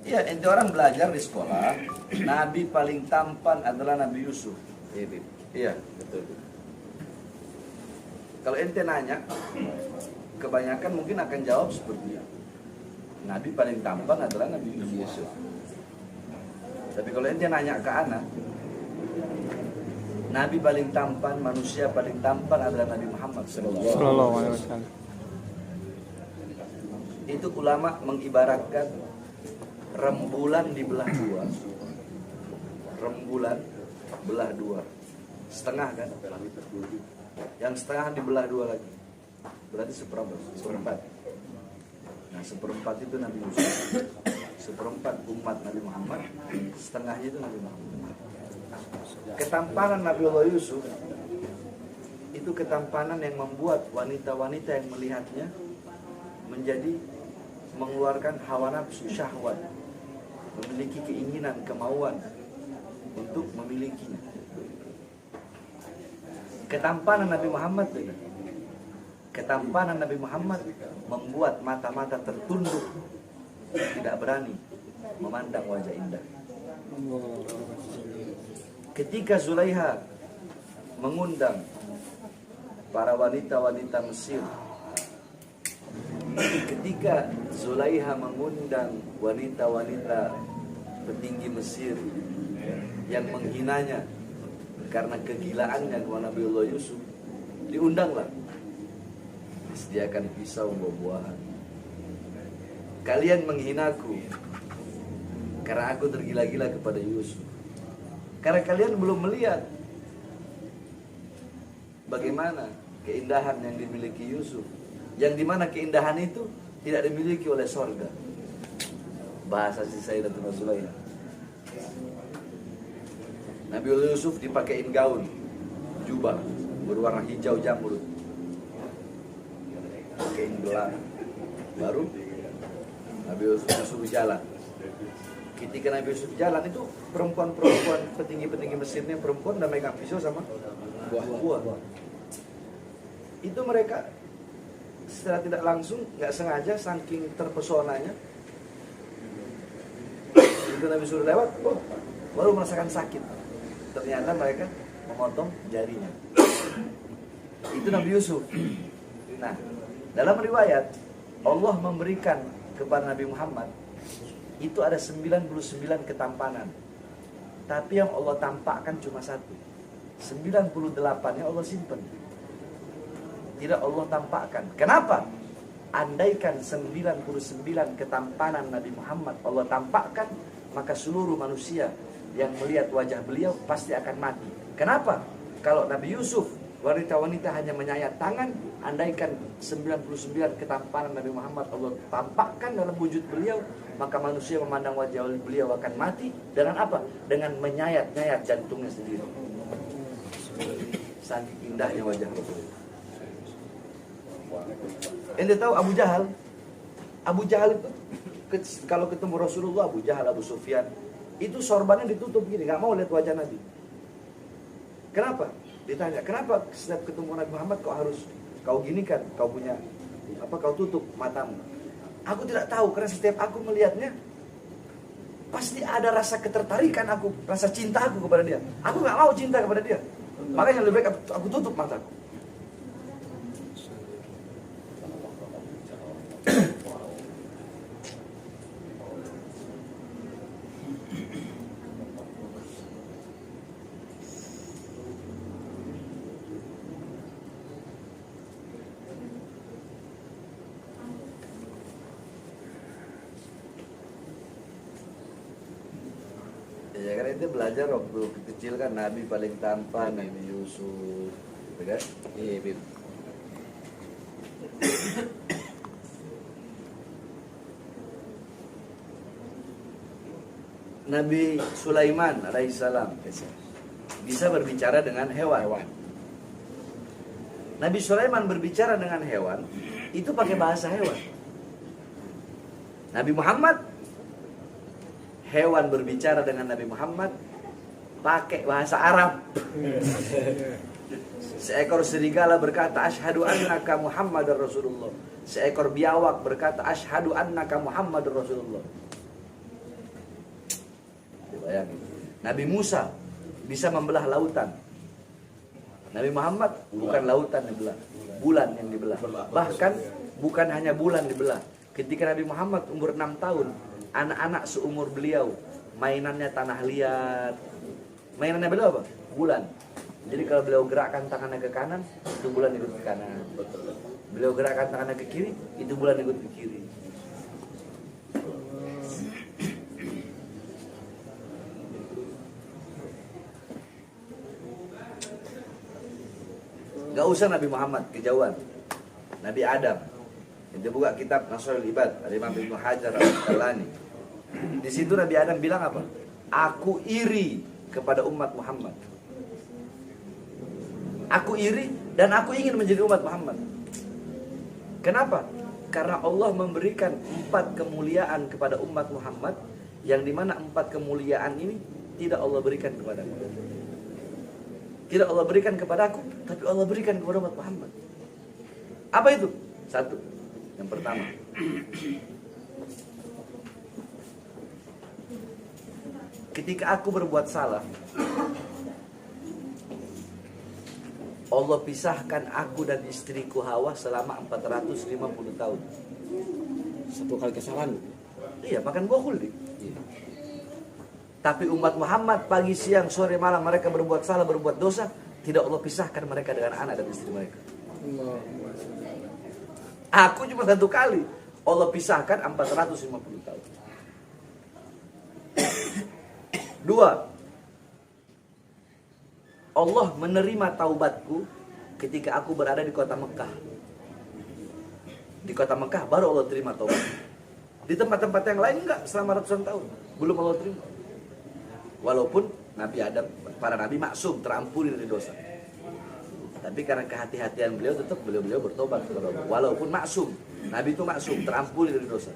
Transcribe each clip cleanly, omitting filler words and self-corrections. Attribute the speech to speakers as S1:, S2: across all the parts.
S1: Iya, ente orang belajar di sekolah, Nabi paling tampan adalah Nabi Yusuf. Iya, betul. Kalau ente nanya, kebanyakan mungkin akan jawab seperti itu. Nabi paling tampan adalah Nabi Yusuf. Tapi kalau ente nanya ke anak, Nabi paling tampan, manusia paling tampan adalah Nabi Muhammad sallallahu alaihi wasallam. Itu ulama mengibaratkan rembulan dibelah dua. Rembulan belah dua. Setengah kan? Yang setengah dibelah dua lagi. Berarti seperempat. Nah, seperempat itu Nabi Yusuf. Seperempat umat Nabi Muhammad. Setengahnya itu Nabi Muhammad. Ketampanan Nabi Allah Yusuf itu ketampanan yang membuat wanita-wanita yang melihatnya menjadi mengeluarkan hawa nafsu syahwat, memiliki keinginan, kemauan untuk memilikinya. Ketampanan Nabi Muhammad beda. Ketampanan Nabi Muhammad membuat mata-mata tertunduk, tidak berani memandang wajah indah. Ketika Zulaiha mengundang para wanita-wanita Mesir, ketika Zulaiha mengundang wanita-wanita petinggi Mesir yang menghinanya karena kegilaannya kepada Nabiullah Yusuf, diundanglah, disediakan pisau buah-buahan. Kalian menghinaku karena aku tergila-gila kepada Yusuf, karena kalian belum melihat bagaimana keindahan yang dimiliki Yusuf, yang dimana keindahan itu tidak dimiliki oleh sorga. Bahasa si Sayyidatuna Zulaiha. Nabi Yusuf dipakein gaun, jubah berwarna hijau jamrud, pakein gelang. Baru Nabi Yusuf jalan. Ketika Nabi Yusuf jalan itu perempuan-perempuan petinggi-petinggi Mesirnya, perempuan udah megang pisau sama buah-buah. Itu mereka secara tidak langsung, nggak sengaja, saking terpesonanya, itu Nabi suruh lewat, baru merasakan sakit. Ternyata mereka memotong jarinya. Itu Nabi Yusuf. Nah, dalam riwayat Allah memberikan kepada Nabi Muhammad itu ada 99 ketampanan, tapi yang Allah tampakkan cuma satu. 98-nya Allah simpan, tidak Allah tampakkan. Kenapa? Andaikan 99 ketampanan Nabi Muhammad Allah tampakkan, maka seluruh manusia yang melihat wajah beliau pasti akan mati. Kenapa? Kalau Nabi Yusuf, wanita-wanita hanya menyayat tangan, andaikan 99 ketampanan Nabi Muhammad Allah tampakkan dalam wujud beliau, maka manusia memandang wajah beliau akan mati. Dengan apa? Dengan menyayat-nyayat jantungnya sendiri. Saking indahnya wajah beliau. Ente tahu Abu Jahal? Abu Jahal itu kalau ketemu Rasulullah, Abu Jahal, Abu Sufyan, itu sorbannya ditutup gini, nggak mau lihat wajah Nabi. Kenapa? Ditanya, kenapa setiap ketemu Nabi Muhammad kau harus kau ginikan, kau punya apa, kau tutup matamu? Aku tidak tahu, karena setiap aku melihatnya pasti ada rasa ketertarikan aku, rasa cinta aku kepada dia. Aku nggak mau cinta kepada dia, makanya lebih baik aku tutup mataku. Ya kan itu belajar waktu kecil kan, Nabi paling tampan, Nabi Yusuf, gitu kan? Iya, Bib. Nabi Sulaiman alaihissalam bisa berbicara dengan hewan. Nabi Sulaiman berbicara dengan hewan itu pakai bahasa hewan. Nabi Muhammad, hewan berbicara dengan Nabi Muhammad pakai bahasa Arab. Seekor serigala berkata, "Asyhadu annaka Muhammadar Rasulullah." Seekor biawak berkata, "Asyhadu annaka Muhammadur Rasulullah." Bayangin. Nabi Musa bisa membelah lautan. Nabi Muhammad bukan lautan yang dibelah, bulan yang dibelah. Bahkan bukan hanya bulan dibelah. Ketika Nabi Muhammad umur 6 tahun, anak-anak seumur beliau mainannya tanah liat. Mainannya beliau apa? Bulan. Jadi kalau beliau gerakkan tangannya ke kanan, itu bulan ikut ke kanan. Beliau gerakkan tangannya ke kiri, itu bulan ikut ke kiri. Gak usah Nabi Muhammad, kejauhan. Nabi Adam. Itu buka kitab Nasrul Ibad, Imam Ibnu Hajar Al-Asqalani. Di situ Nabi Adam bilang apa? Aku iri kepada umat Muhammad. Aku iri dan aku ingin menjadi umat Muhammad. Kenapa? Karena Allah memberikan 4 kemuliaan kepada umat Muhammad, yang dimana 4 kemuliaan ini tidak Allah berikan kepada aku. Tidak Allah berikan kepada aku, tapi Allah berikan kepada umat Muhammad. Apa itu? 1. Yang pertama, ketika aku berbuat salah, Allah pisahkan aku dan istriku Hawa selama 450 tahun.
S2: 1 kali kesalahan.
S1: Iya, makan buah khuldi. Tapi umat Muhammad pagi, siang, sore, malam mereka berbuat salah, berbuat dosa, tidak Allah pisahkan mereka dengan anak dan istri mereka. Aku cuma 1 kali, Allah pisahkan 450 tahun. 2, Allah menerima taubatku ketika aku berada di kota Mekah. Di kota Mekah baru Allah terima taubat. Di tempat-tempat yang lain enggak, selama ratusan tahun belum Allah terima. Walaupun Nabi Adam, para nabi maksum, terampuni dari dosa. Tapi karena kehati-hatian beliau, tetap beliau bertobat kepada Allah. Walaupun maksum, Nabi itu maksum, terampuni dari dosa.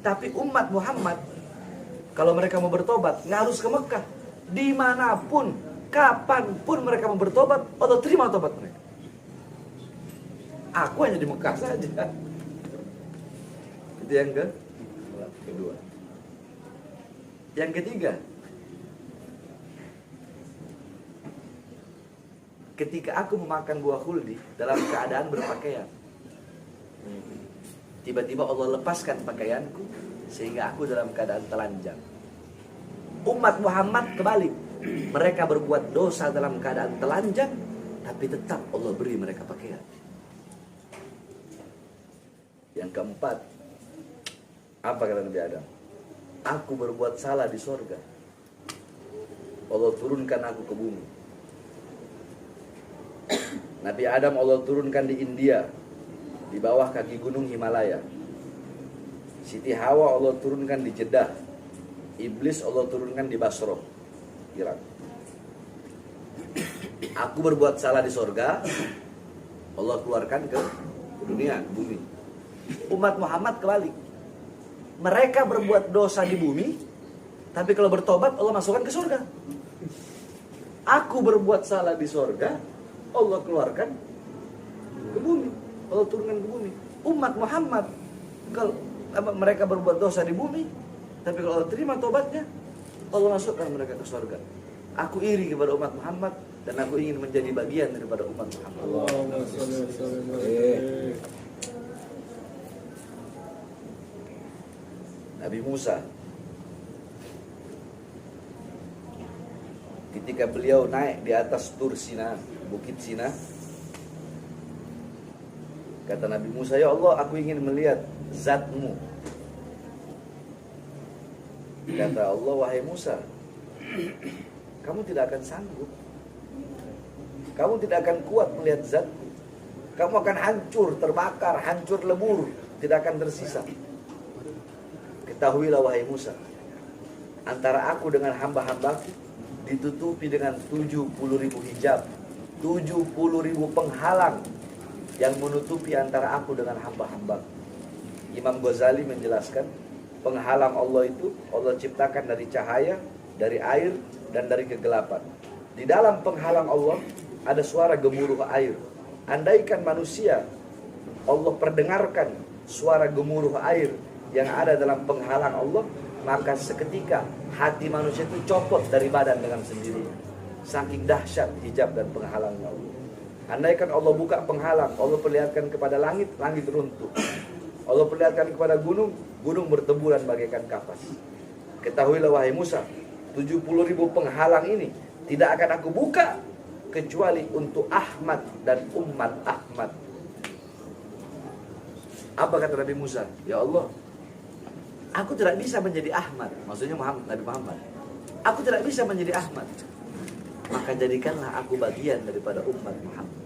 S1: Tapi umat Muhammad, kalau mereka mau bertobat, nggak harus ke Mekah. Dimanapun, kapanpun mereka mau bertobat, Allah terima tobat mereka. Aku hanya di Mekah saja. Itu yang kedua. Yang ketiga, ketika aku memakan buah khuldi dalam keadaan berpakaian, tiba-tiba Allah lepaskan pakaianku sehingga aku dalam keadaan telanjang. Umat Muhammad kebalik, mereka berbuat dosa dalam keadaan telanjang, tapi tetap Allah beri mereka pakaian. Yang keempat, apa kata Nabi Adam? Aku berbuat salah di sorga, Allah turunkan aku ke bumi. Nabi Adam Allah turunkan di India, di bawah kaki gunung Himalaya. Siti Hawa Allah turunkan di Jeddah. Iblis Allah turunkan di Basroh, Irak. Aku berbuat salah di sorga, Allah keluarkan ke dunia, ke bumi. Umat Muhammad kebalik, mereka berbuat dosa di bumi, tapi kalau bertobat Allah masukkan ke surga. Aku berbuat salah di surga, Allah keluarkan ke bumi, Allah turunkan ke bumi. Umat Muhammad, kalau mereka berbuat dosa di bumi, tapi kalau Allah terima tobatnya, Allah masukkan mereka ke surga. Aku iri kepada umat Muhammad, dan aku ingin menjadi bagian daripada umat Muhammad. Nabi Musa, ketika beliau naik di atas Tur Sina, Bukit Sina, kata Nabi Musa, ya Allah, aku ingin melihat zatmu. Kata Allah, wahai Musa, kamu tidak akan sanggup, kamu tidak akan kuat melihat zatku. Kamu akan hancur, terbakar, hancur lebur, tidak akan tersisa. Ketahuilah wahai Musa, antara aku dengan hamba-hambaku ditutupi dengan 70.000 hijab, 70.000 penghalang yang menutupi antara aku dengan hamba-hambaku. Imam Ghazali menjelaskan, penghalang Allah itu Allah ciptakan dari cahaya, dari air, dan dari kegelapan. Di dalam penghalang Allah ada suara gemuruh air. Andaikan manusia Allah perdengarkan suara gemuruh air yang ada dalam penghalang Allah, maka seketika hati manusia itu copot dari badan dengan sendirinya. Saking dahsyat hijab dan penghalangnya Allah. Andaikan Allah buka penghalang, Allah perlihatkan kepada langit, langit runtuh. Allah perlihatkan kepada gunung, gunung berteburan bagaikan kapas. Ketahuilah wahai Musa, 70.000 penghalang ini tidak akan aku buka kecuali untuk Ahmad dan umat Ahmad. Apa kata Nabi Musa? Ya Allah, aku tidak bisa menjadi Ahmad. Maksudnya Nabi Muhammad. Aku tidak bisa menjadi Ahmad. Maka jadikanlah aku bagian daripada umat Muhammad.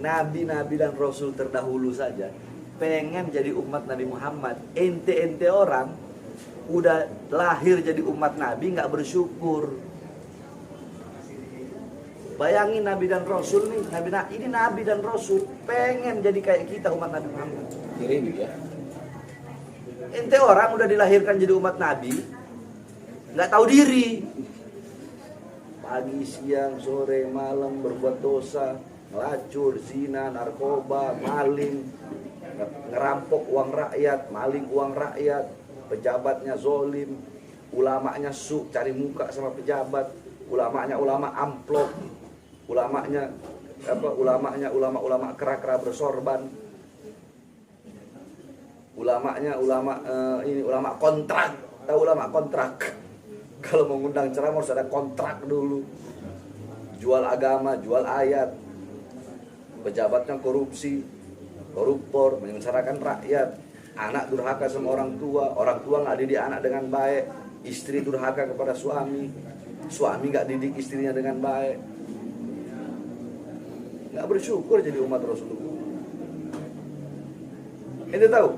S1: Nabi-nabi dan Rasul terdahulu saja pengen jadi umat Nabi Muhammad. Ente-ente orang udah lahir jadi umat Nabi nggak bersyukur. Bayangin Nabi dan Rasul nih, ini Nabi dan Rasul pengen jadi kayak kita umat Nabi Muhammad.
S2: Kiri ya.
S1: Ente orang udah dilahirkan jadi umat Nabi, nggak tahu diri. Pagi, siang, sore, malam berbuat dosa, ngelacur, zina, narkoba, maling, ngerampok uang rakyat, maling uang rakyat, pejabatnya zolim, ulamanya cari muka sama pejabat, ulamanya ulama amplop, ulamanya ulama kera-kera bersorban, ulamanya ulama kontrak. Tahu ulama kontrak? Kalau mengundang ceramah harus ada kontrak dulu. Jual agama, jual ayat. Pejabatnya korupsi, koruptor, menyengsarakan rakyat. Anak durhaka sama orang tua nggak didik anak dengan baik. Istri durhaka kepada suami nggak didik istrinya dengan baik. Nggak bersyukur jadi umat Rasulullah. Ente tahu,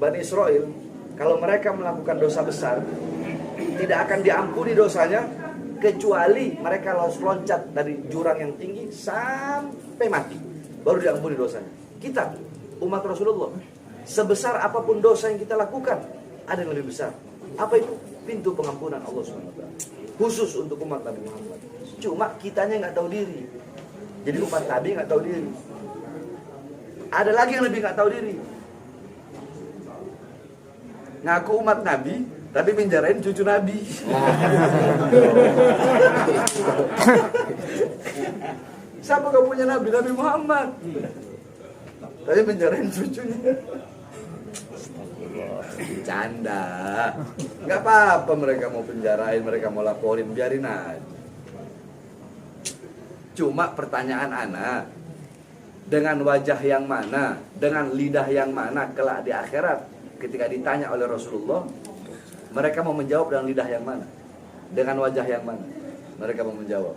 S1: Bani Israel kalau mereka melakukan dosa besar, tidak akan diampuni dosanya kecuali mereka harus loncat dari jurang yang tinggi sampai mati, baru diampuni dosanya. Kita umat Rasulullah, sebesar apapun dosa yang kita lakukan, ada yang lebih besar. Apa itu? Pintu pengampunan Allah SWT khusus untuk umat Nabi Muhammad. Cuma kitanya nggak tahu diri. Jadi umat Nabi nggak tahu diri. Ada lagi yang lebih nggak tahu diri. Ngaku umat Nabi, tapi menjarain cucu Nabi. Siapa gak punya Nabi? Nabi Muhammad. Tapi menjarain cucunya. Canda. Gak apa-apa mereka mau penjarain, mereka mau laporin, biarin aja. Cuma pertanyaan anak, dengan wajah yang mana, dengan lidah yang mana kelak di akhirat, ketika ditanya oleh Rasulullah, mereka mau menjawab dengan lidah yang mana, dengan wajah yang mana. Mereka mau menjawab,